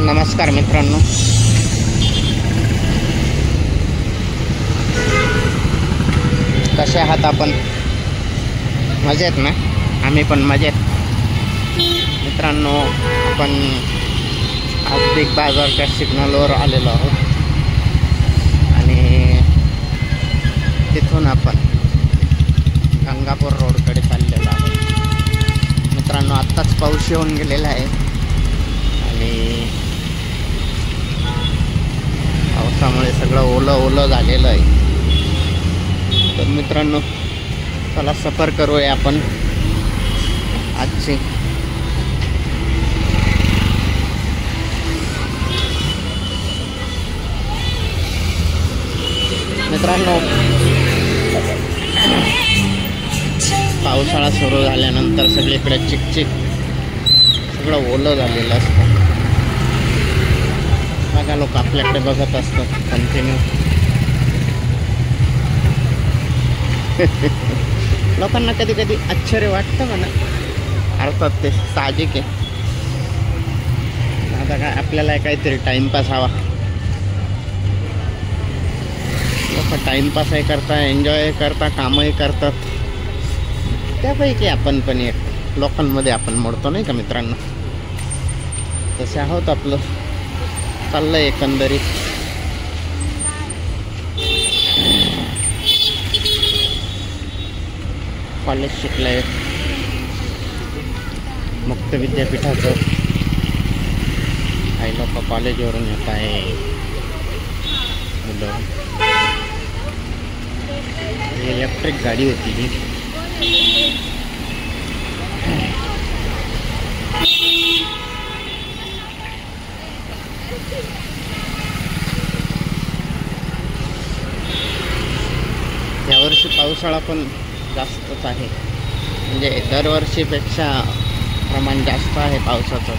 नमस्कार मित्रांनो, कसे आहात आपण? मजेत ना? आम्ही पण मजेत मित्रांनो. आपण आज बिग बाजारच्या सिग्नलवर आलेलो आहोत आणि तिथून आपण गंगापूर रोडकडे चाललेलो आहोत मित्रांनो. आत्ताच पाऊस येऊन गेलेला आहे आणि पावसामुळे सगळं ओलं झालेलं आहे. तर मित्रांनो, चला सफर करूया आपण आजची. मित्रांनो, पावसाळा सुरू झाल्यानंतर सगळीकडे चिकचिक सगळं ओलं झालेलं असतं. बघा, लोक आपल्याकडे बघत असतात कंटिन्यू. लोकांना कधी कधी आश्चर्य वाटतं म्हणा, अर्थात ते साहजिक आहे. आता काय, आपल्याला काहीतरी टाइमपास हवा. लोक टाइमपासही करतात, एन्जॉय करतात, कामही करतात. त्यापैकी आपण पण एक लोकांमध्ये आपण मोडतो नाही का मित्रांनो. तसे आहोत, आपलं चाललंय एकंदरीत. कॉलेज शिकलंय, मुक्त विद्यापीठाचं. काही लोक कॉलेजवरून येत आहे, मुलं. इलेक्ट्रिक गाडी होती ही. यावर्षी पावसाळा पण जास्तच आहे, म्हणजे दरवर्षीपेक्षा प्रमाण जास्त आहे पावसाचं.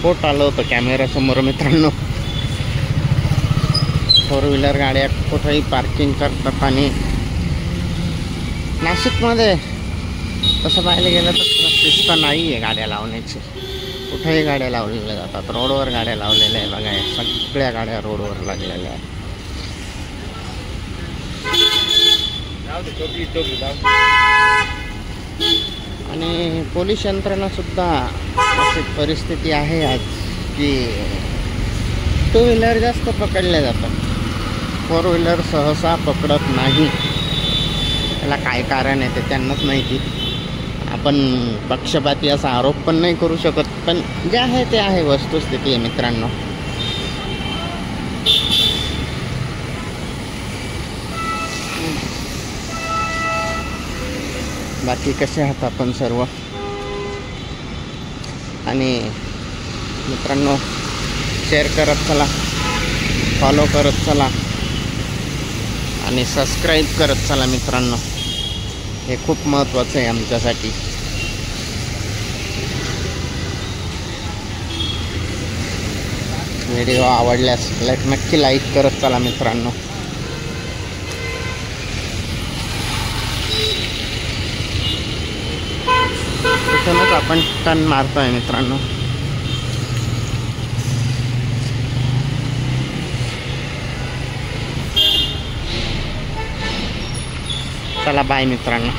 बोट आलं होतं कॅमेऱ्यासमोर मित्रांनो. 4 व्हीलर गाड्या कुठेही पार्किंग करतात आणि नाशिकमध्ये तसं पाहायला गेलं तर शिस्त नाही आहे गाड्या लावण्याची. कुठेही गाड्या लावलेल्या जातात, रोडवर गाड्या लावलेल्या आहे. बघा, सगळ्या गाड्या रोडवर लागलेल्या आहेत. आणि पोलीस यंत्रणा अशी परिस्थिती आहे आज की 2 व्हीलर जास्त पकडल्या जातात, 4 व्हीलर सहसा पकडत नाही. त्याला काय कारण आहे ते त्यांनाच माहिती. आपण पक्षपाती असा आरोप पण नाही करू शकत, पण जे आहे ते आहे, वस्तुस्थिती आहे मित्रांनो. बाकी कसे आहात आपण सर्व? आणि मित्रांनो, शेअर करत चला, फॉलो करत चला आणि सबस्क्राईब करत चला मित्रांनो. हे खूप महत्त्वाचं आहे आमच्यासाठी. व्हिडिओ आवडल्यास नक्की लाईक करत चला मित्रांनो. इथूनच आपण टर्न मारतोय मित्रांनो. चला, बाय मित्रांनो.